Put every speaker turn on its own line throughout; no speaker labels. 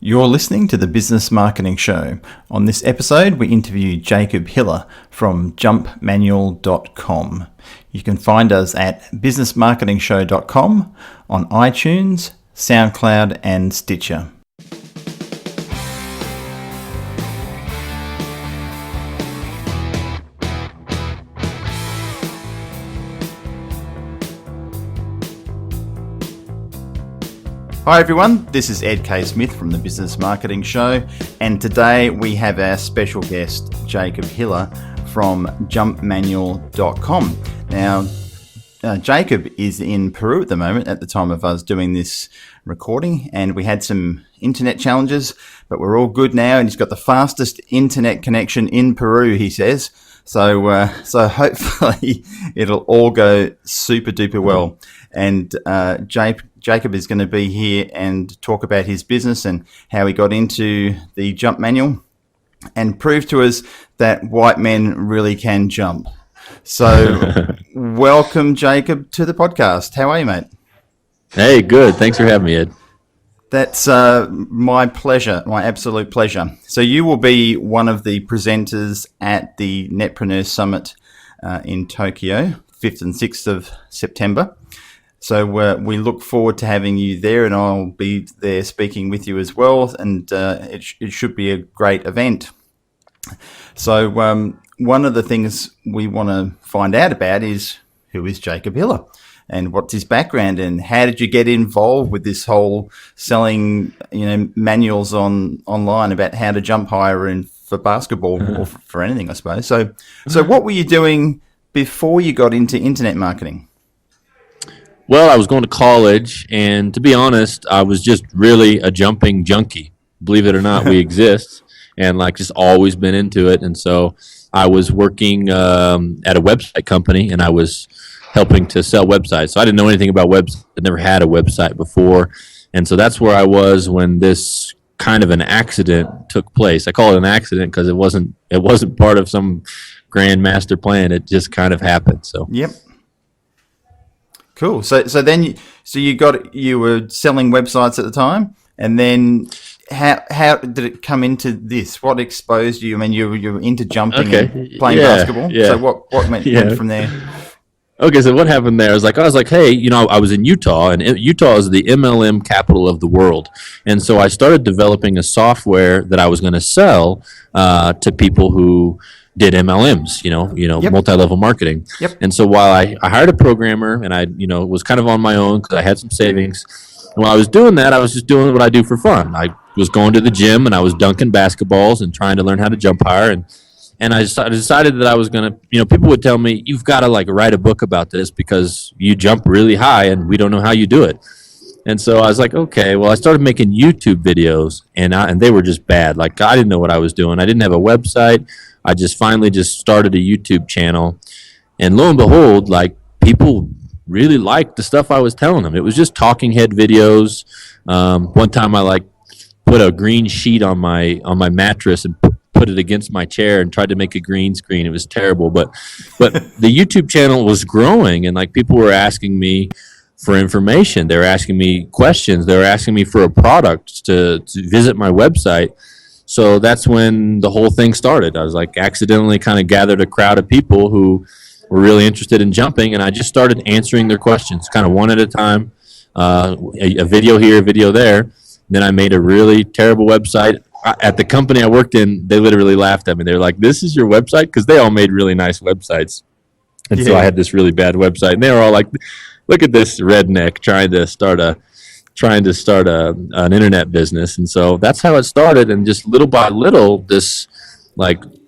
You're listening to the Business Marketing Show. On this episode, we interview Jacob Hiller from jumpmanual.com. You can find us at businessmarketingshow.com, on iTunes, SoundCloud, and Stitcher. Hi everyone, this is Keay-Smith from the Business Marketing Show, and today we have our special guest, Jacob Hiller from jumpmanual.com. Now, Jacob is in Peru at the moment at the time of us doing this recording, and we had some internet challenges, but we're all good now, and he's got the fastest internet connection in Peru, he says. So hopefully it'll all go super duper well. And Jacob is going to be here and talk about his business and how he got into the jump manual and prove to us that white men really can jump. So welcome, Jacob, to the podcast. How are you, mate?
Hey, good. Thanks for having me, Ed.
That's my pleasure, my absolute pleasure. So you will be one of the presenters at the Netpreneur Summit in Tokyo, 5th and 6th of September. So we look forward to having you there, and I'll be there speaking with you as well, and it should be a great event. So one of the things we want to find out about is who is Jacob Hiller? And what's his background, and how did you get involved with this whole selling, manuals online about how to jump higher and for basketball or for anything, I suppose. So what were you doing before you got into internet marketing?
Well, I was going to college, and to be honest, I was just really a jumping junkie. Believe it or not, we exist, and just always been into it. And so I was working at a website company, and I was helping to sell websites. So I didn't know anything about websites. I'd never had a website before. And so that's where I was when this kind of an accident took place. I call it an accident because it wasn't part of some grand master plan. It just kind of happened. So
yep. Cool. So then you were selling websites at the time, and then how did it come into this? What exposed you? I mean, you were into jumping and playing basketball. Yeah. So what went from there?
Okay, so what happened there is I was like, hey, I was in Utah, and Utah is the MLM capital of the world. And so I started developing a software that I was going to sell to people who did MLMs, yep. Multi-level marketing.
Yep.
And so while I hired a programmer, and I, was kind of on my own because I had some savings. And while I was doing that, I was just doing what I do for fun. I was going to the gym, and I was dunking basketballs and trying to learn how to jump higher. And I decided that I was going to, people would tell me, you've got to write a book about this because you jump really high and we don't know how you do it. And so I was like, okay, well, I started making YouTube videos, and they were just bad. I didn't know what I was doing. I didn't have a website. I finally started a YouTube channel. And lo and behold, people really liked the stuff I was telling them. It was just talking head videos. One time I put a green sheet on my mattress and put it against my chair and tried to make a green screen. It was terrible, but the YouTube channel was growing, and people were asking me for information. They were asking me questions. They were asking me for a product to visit my website. So that's when the whole thing started. I was accidentally kind of gathered a crowd of people who were really interested in jumping, and I just started answering their questions kind of one at a time, a video here, a video there. Then I made a really terrible website. At the company I worked in, they literally laughed at me. They were like, "This is your website?" Because they all made really nice websites. And so I had this really bad website. And they were all like, "Look at this redneck trying to start an internet business." And so that's how it started. And just little by little, this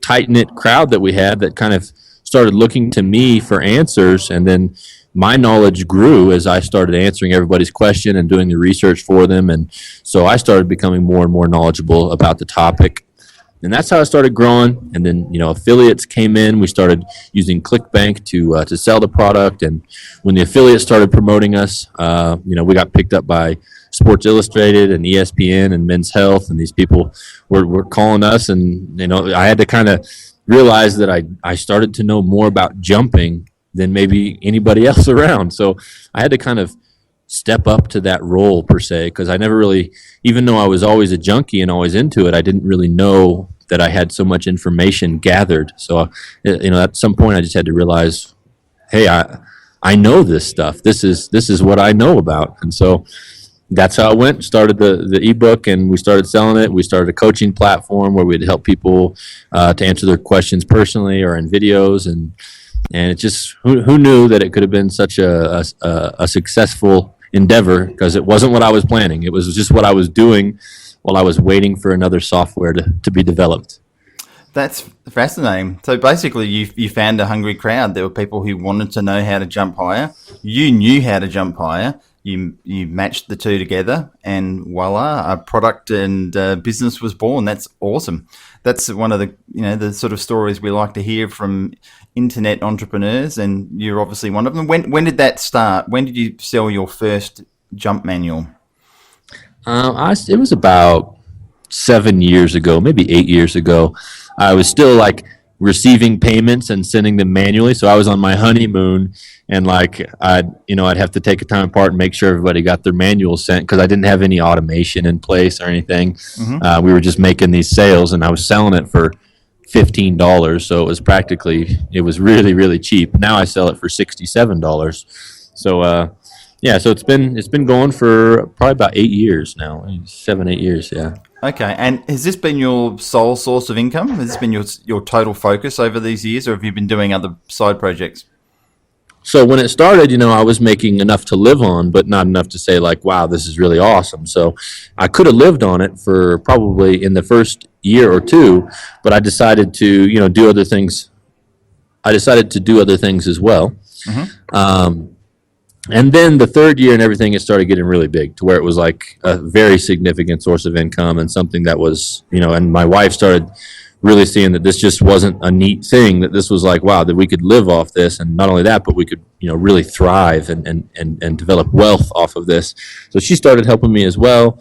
tight-knit crowd that we had that kind of started looking to me for answers. And then my knowledge grew as I started answering everybody's question and doing the research for them. And so I started becoming more and more knowledgeable about the topic. And that's how it started growing. And then, affiliates came in. We started using ClickBank to sell the product. And when the affiliates started promoting us, we got picked up by Sports Illustrated and ESPN and Men's Health. And these people were calling us. And, I had to kind of realize that I started to know more about jumping than maybe anybody else around. So I had to kind of step up to that role per se, because I never really, even though I was always a junkie and always into it, I didn't really know that I had so much information gathered. So, at some point I just had to realize, hey, I know this stuff. This is what I know about. And so that's how it went. Started the ebook, and we started selling it. We started a coaching platform where we'd help people to answer their questions personally or in videos. And it just, who knew that it could have been such a successful endeavor, because it wasn't what I was planning. It was just what I was doing while I was waiting for another software to be developed.
That's fascinating. So basically, you found a hungry crowd. There were people who wanted to know how to jump higher. You knew how to jump higher. You matched the two together, and voila, a product and business was born. That's awesome. That's one of the the sort of stories we like to hear from internet entrepreneurs, and you're obviously one of them. When did that start? When did you sell your first jump manual?
It was about 7 years ago, maybe 8 years ago. I was still like receiving payments and sending them manually. So I was on my honeymoon, and like I'd have to take a time apart and make sure everybody got their manuals sent, because I didn't have any automation in place or anything. Mm-hmm. We were just making these sales, and I was selling it for $15. So it was really, really cheap. Now I sell it for $67. So, so it's been going for probably about 8 years now, 7-8 years. Yeah.
Okay. And has this been your sole source of income? Has this been your total focus over these years, or have you been doing other side projects?
So when it started, I was making enough to live on, but not enough to say like, wow, this is really awesome. So I could have lived on it for probably in the first year or two, but I decided to, do other things. I decided to do other things as well. Mm-hmm. And then the third year and everything, it started getting really big, to where it was like a very significant source of income, and something that was, and my wife started really seeing that this just wasn't a neat thing, that this was like, wow, that we could live off this. And not only that, but we could, really thrive and develop wealth off of this. So she started helping me as well.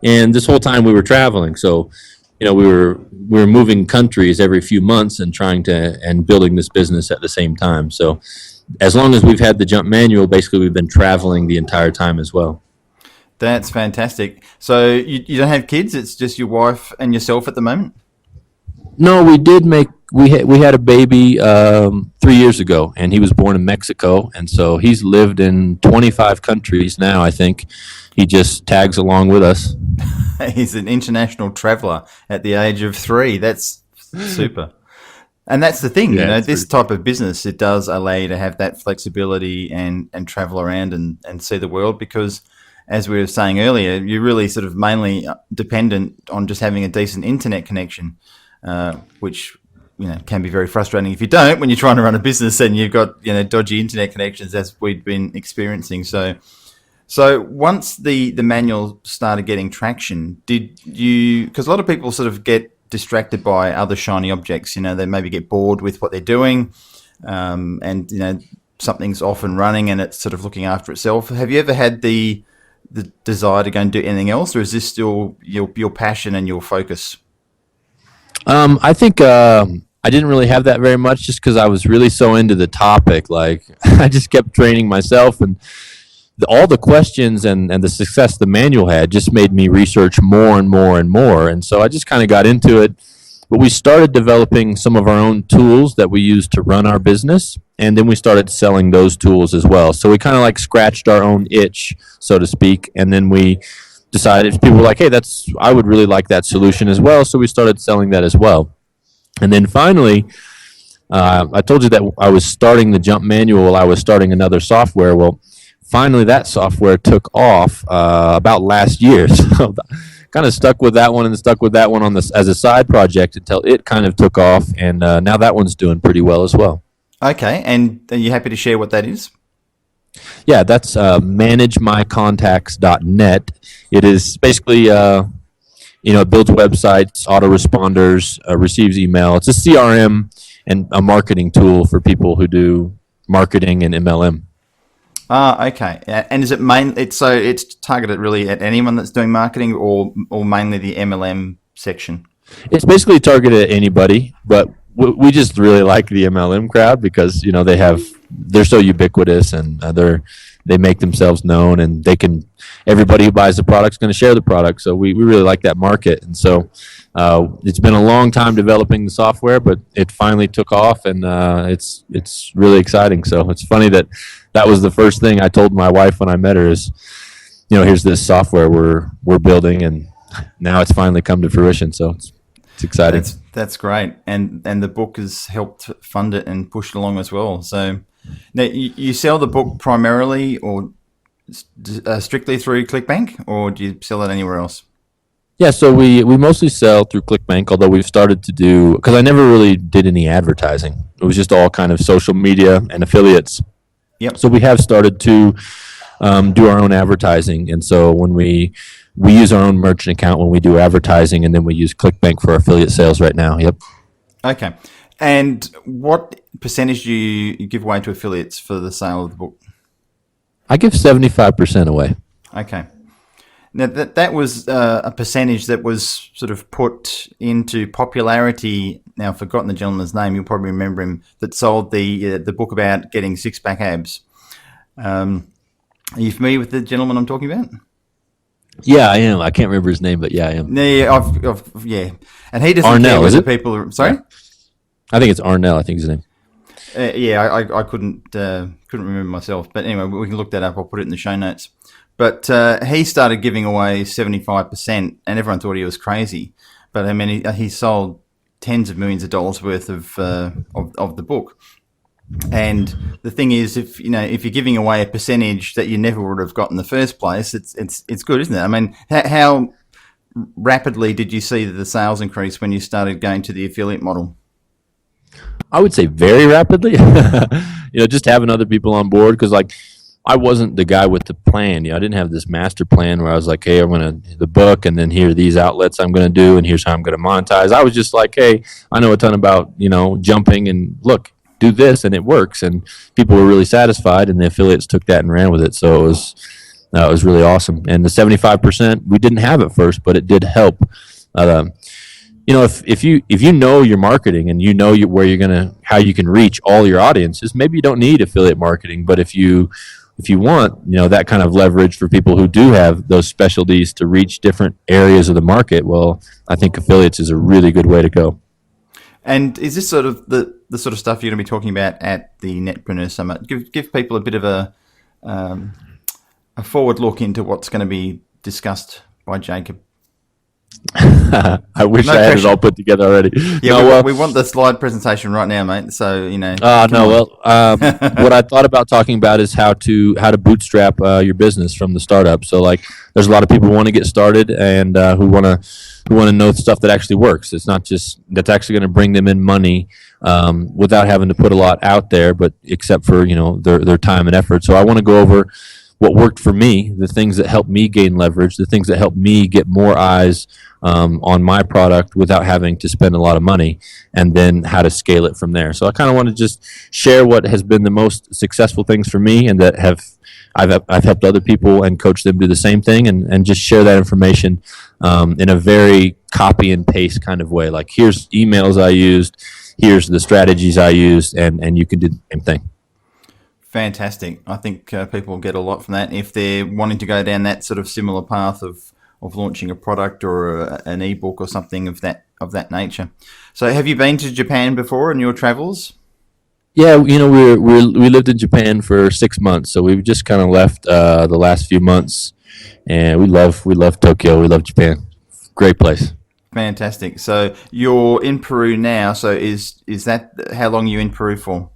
And this whole time we were traveling. So, we were moving countries every few months and and building this business at the same time. So as long as we've had the jump manual, basically we've been traveling the entire time as well.
That's fantastic. So you don't have kids? It's just your wife and yourself at the moment?
No, we had a baby 3 years ago, and he was born in Mexico, and so he's lived in 25 countries now, I think. He just tags along with us.
He's an international traveler at the age of 3. That's super. And that's the thing, this type of business, it does allow you to have that flexibility and travel around and see the world, because as we were saying earlier, you're really sort of mainly dependent on just having a decent internet connection, which can be very frustrating if you don't, when you're trying to run a business and you've got dodgy internet connections, as we've been experiencing. So once the manual started getting traction, because a lot of people sort of get distracted by other shiny objects, they maybe get bored with what they're doing, and something's off and running and it's sort of looking after itself. Have you ever had the desire to go and do anything else, or is this still your passion and your focus?
I think I didn't really have that very much, just because I was really so into the topic. Like I just kept training myself, and all the questions and the success the manual had just made me research more and more and more. And so I just kind of got into it. But we started developing some of our own tools that we use to run our business, and then we started selling those tools as well. So we kind of like scratched our own itch, so to speak, and then we decided, people were like, hey, I would really like that solution as well. So we started selling that as well. And then finally, I told you that I was starting the jump manual while I was starting another software. Well, finally that software took off about last year. So kind of stuck with that one on this as a side project until it kind of took off, and now that one's doing pretty well as well. Okay,
and are you happy to share what that is?
Yeah, that's managemycontacts.net. It is basically, it builds websites, autoresponders, receives email. It's a CRM and a marketing tool for people who do marketing and MLM.
Okay. And is it it's targeted really at anyone that's doing marketing, or mainly the MLM section?
It's basically targeted at anybody, but we just really like the MLM crowd, because they're so ubiquitous, and they make themselves known, and everybody who buys the product is going to share the product. So we really like that market. And so it's been a long time developing the software, but it finally took off, and it's really exciting. So it's funny that was the first thing I told my wife when I met her is, here's this software we're building, and now it's finally come to fruition. So it's exciting.
That's great, and the book has helped fund it and push it along as well. So now you sell the book primarily or strictly through ClickBank, or do you sell it anywhere else?
Yeah, so we mostly sell through ClickBank, although we've started to do, because I never really did any advertising. It was just all kind of social media and affiliates.
Yep.
So we have started to do our own advertising, and so when we use our own merchant account when we do advertising, and then we use ClickBank for our affiliate sales right now. Yep.
Okay. And what percentage do you give away to affiliates for the sale of the book?
I give 75% away.
Okay. Now, that was a percentage that was sort of put into popularity. Now, I've forgotten the gentleman's name. You'll probably remember him, that sold the book about getting six-pack abs. Are you familiar with the gentleman I'm talking about?
Yeah, I am. I can't remember his name, but yeah, I am.
Yeah, and he doesn't
Arnell,
care whether
is it?
people. Sorry,
I think it's Arnell. I think his name.
I couldn't remember myself, but anyway, we can look that up. I'll put it in the show notes. But he started giving away 75%, and everyone thought he was crazy. But I mean, he sold tens of millions of dollars worth of the book. And the thing is, if you're giving away a percentage that you never would have got in the first place, it's good, isn't it? I mean, how rapidly did you see the sales increase when you started going to the affiliate model?
I would say very rapidly. Just having other people on board, because I wasn't the guy with the plan. I didn't have this master plan where I was like, hey, I'm going to the book, and then here are these outlets I'm going to do, and here's how I'm going to monetize. I was just like, hey, I know a ton about jumping, and look, do this, and it works. And people were really satisfied, and the affiliates took that and ran with it. So it was really awesome. And the 75% we didn't have at first, but it did help. If you know your marketing and you know how you can reach all your audiences, maybe you don't need affiliate marketing. But if you want that kind of leverage for people who do have those specialties to reach different areas of the market, well, I think affiliates is a really good way to go.
And is this sort of the sort of stuff you're going to be talking about at the Netpreneur Summit? Give people a bit of a forward look into what's going to be discussed by Jacob.
I wish I had it all put together already.
Yeah, we want the slide presentation right now, mate. So
what I thought about talking about is how to bootstrap your business from the startup. So there's a lot of people who want to get started and who want to know stuff that actually works. It's not just that's actually going to bring them in money without having to put a lot out there, but except for their time and effort. So I want to go over what worked for me, the things that helped me gain leverage, the things that helped me get more eyes on my product without having to spend a lot of money, and then how to scale it from there. So I kind of want to just share what has been the most successful things for me, and that I've helped other people and coached them do the same thing, and just share that information in a very copy and paste kind of way. Like, here's emails I used, here's the strategies I used, and you can do the same thing.
Fantastic. I think people will get a lot from that if they're wanting to go down that sort of similar path of launching a product or an ebook or something of that nature. So have you been to Japan before in your travels?
Yeah, we lived in Japan for 6 months, so we've just kind of left the last few months, and we love Tokyo. We love Japan. Great place.
Fantastic. So you're in Peru now. So is that how long are you in Peru for?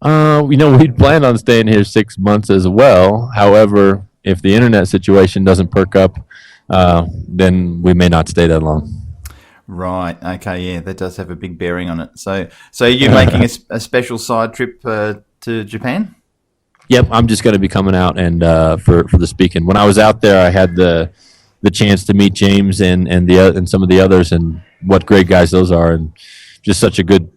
We'd planned on staying here 6 months as well. However, if the internet situation doesn't perk up, then we may not stay that long.
Right. Okay. Yeah, that does have a big bearing on it. So you're making a special side trip to Japan?
Yep, I'm just going to be coming out and for the speaking. When I was out there, I had the chance to meet James and some of the others, and what great guys those are, and just such a good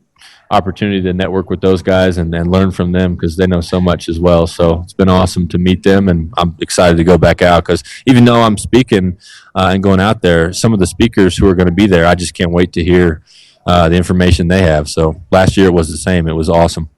opportunity to network with those guys and learn from them, because they know so much as well. So it's been awesome to meet them, and I'm excited to go back out, because even though I'm speaking and going out there, some of the speakers who are going to be there, I just can't wait to hear the information they have. So last year it was the same. It was awesome.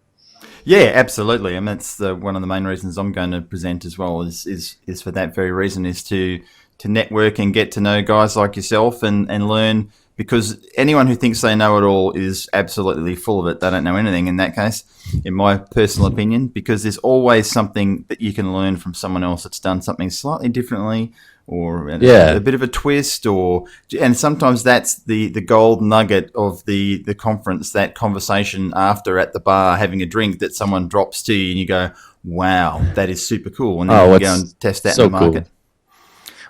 Yeah, absolutely. I mean, that's one of the main reasons I'm going to present as well. Is for that very reason, is to network and get to know guys like yourself and learn. Because anyone who thinks they know it all is absolutely full of it. They don't know anything in that case, in my personal opinion, because there's always something that you can learn from someone else that's done something slightly differently, or a bit of a twist, and sometimes that's the gold nugget of the conference, that conversation after at the bar having a drink that someone drops to you and you go, wow, that is super cool. And then you go and test that in the market.
Cool.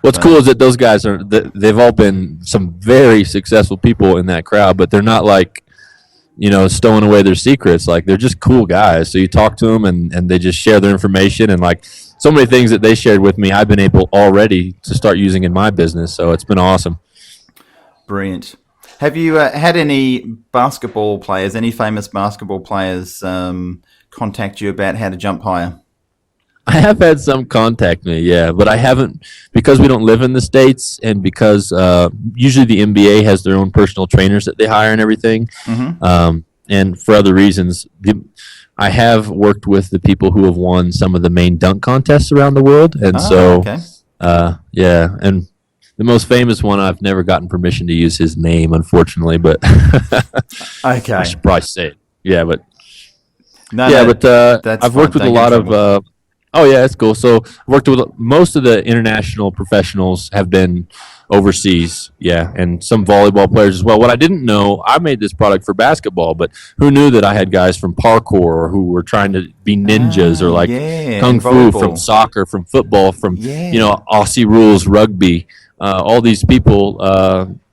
What's cool is that those guys they've all been some very successful people in that crowd, but they're not like, stowing away their secrets. Like, they're just cool guys. So you talk to them and they just share their information, and like so many things that they shared with me, I've been able already to start using in my business. So it's been awesome.
Brilliant. Have you had any basketball players, any famous basketball players contact you about how to jump higher?
I have had some contact me, yeah, but I haven't, because we don't live in the States, and because usually the NBA has their own personal trainers that they hire and everything, and for other reasons. I have worked with the people who have won some of the main dunk contests around the world, and and the most famous one, I've never gotten permission to use his name, unfortunately, but
okay,
I should probably say it. Yeah, but
that's
I've worked with a lot of. Oh yeah, it's cool. So I've worked with most of the international professionals have been overseas, yeah, and some volleyball players as well. What I didn't know, I made this product for basketball, but who knew that I had guys from parkour who were trying to be ninjas, or like kung fu, from soccer, from football, from Aussie rules rugby. All these people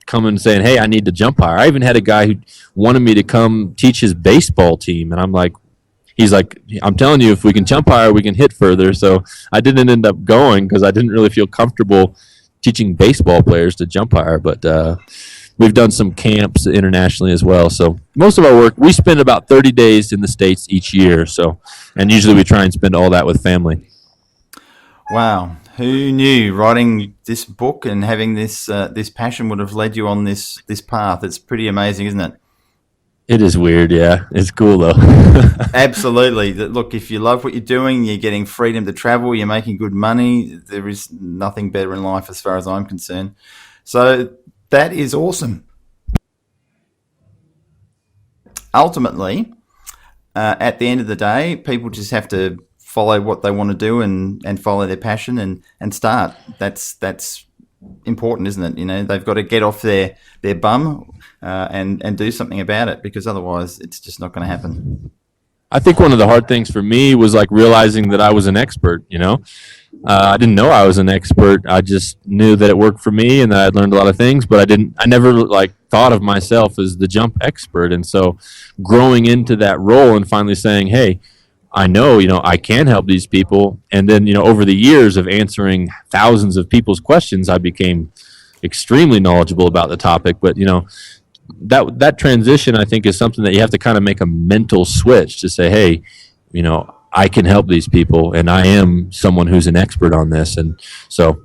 coming and saying, "Hey, I need to jump higher." I even had a guy who wanted me to come teach his baseball team, and I'm like. He's like, I'm telling you, if we can jump higher, we can hit further. So I didn't end up going because I didn't really feel comfortable teaching baseball players to jump higher. But we've done some camps internationally as well. So most of our work, we spend about 30 days in the States each year. So, and usually we try and spend all that with family.
Wow. Who knew writing this book and having this this passion would have led you on this path? It's pretty amazing, isn't it?
It is weird, yeah. It's cool, though.
Absolutely. Look, if you love what you're doing, you're getting freedom to travel, you're making good money, there is nothing better in life as far as I'm concerned. So that is awesome. Ultimately, at the end of the day, people just have to follow what they want to do and follow their passion and start. That's important, isn't it? They've got to get off their bum and do something about it, because otherwise it's just not going to happen.
I think one of the hard things for me was like realizing that I was an expert. I didn't know I was an expert. I just knew that it worked for me and that I'd learned a lot of things, but I never like thought of myself as the jump expert. And so growing into that role and finally saying, hey, I know, I can help these people. And then, over the years of answering thousands of people's questions, I became extremely knowledgeable about the topic. But, that transition, I think, is something that you have to kind of make a mental switch to say, hey, I can help these people, and I am someone who's an expert on this. And so.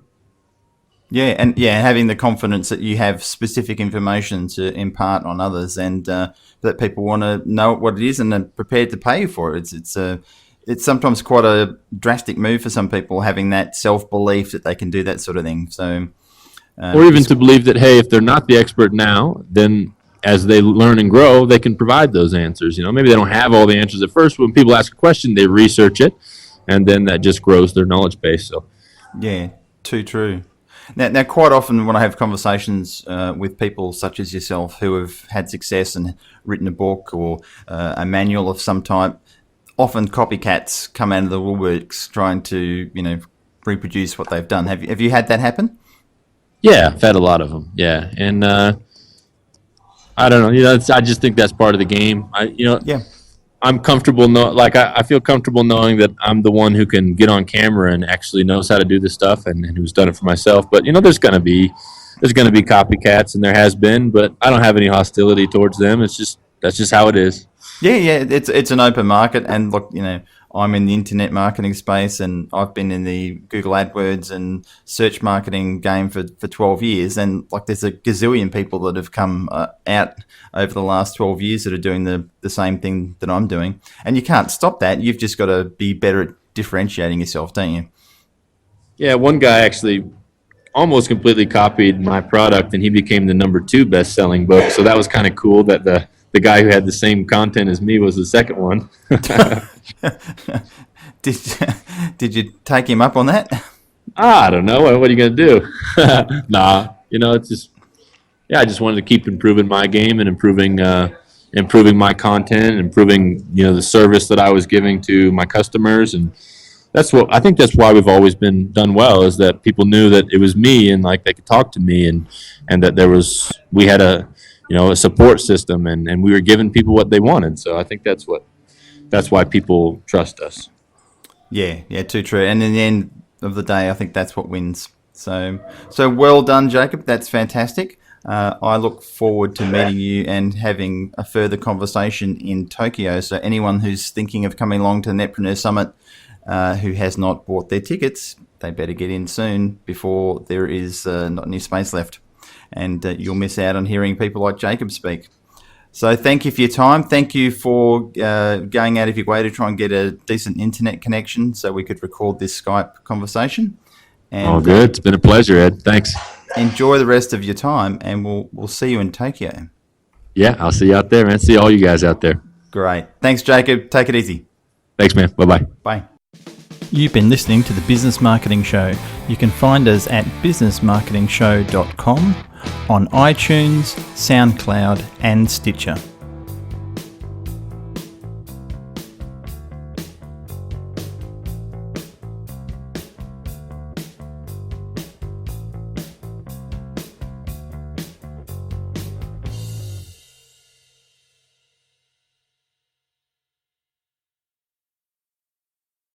Yeah, and having the confidence that you have specific information to impart on others, and that people want to know what it is and are prepared to pay you for it. It's sometimes quite a drastic move for some people, having that self-belief that they can do that sort of thing. So,
or even to believe that, hey, if they're not the expert now, then as they learn and grow, they can provide those answers. Maybe they don't have all the answers at first. When people ask a question, they research it, and then that just grows their knowledge base. So,
yeah, too true. Now, quite often when I have conversations with people such as yourself who have had success and written a book or a manual of some type, often copycats come out of the woodworks trying to, reproduce what they've done. Have you had that happen?
Yeah, I've had a lot of them. Yeah, and I don't know. I just think that's part of the game. I'm comfortable. I feel comfortable knowing that I'm the one who can get on camera and actually knows how to do this stuff, and who's done it for myself. But there's gonna be copycats, and there has been. But I don't have any hostility towards them. That's just how it is.
Yeah. It's an open market, and look, I'm in the internet marketing space, and I've been in the Google AdWords and search marketing game for 12 years. And like, there's a gazillion people that have come out over the last 12 years that are doing the same thing that I'm doing. And you can't stop that. You've just got to be better at differentiating yourself, don't you?
Yeah, one guy actually almost completely copied my product, and he became the number 2 best-selling book. So that was kind of cool that the guy who had the same content as me was the second one.
Did you take him up on that?
I don't know. What are you going to do? Nah, it's just, I just wanted to keep improving my game and improving my content, improving, the service that I was giving to my customers. And that's why we've always been done well, is that people knew that it was me, and like they could talk to me, and that we had a support system, and we were giving people what they wanted. So I think that's why people trust us.
Yeah, too true. And in the end of the day, I think that's what wins. So well done, Jacob. That's fantastic. I look forward to meeting you and having a further conversation in Tokyo. So anyone who's thinking of coming along to the Netpreneur Summit, who has not bought their tickets, they better get in soon before there is not any space left. And you'll miss out on hearing people like Jacob speak. So thank you for your time. Thank you for going out of your way to try and get a decent internet connection so we could record this Skype conversation. And,
all good. It's been a pleasure, Ed. Thanks.
Enjoy the rest of your time, and we'll see you in Tokyo.
Yeah, I'll see you out there, man. See all you guys out there.
Great. Thanks, Jacob. Take it easy.
Thanks, man. Bye-bye.
Bye. You've been listening to The Business Marketing Show. You can find us at businessmarketingshow.com, on iTunes, SoundCloud, and Stitcher.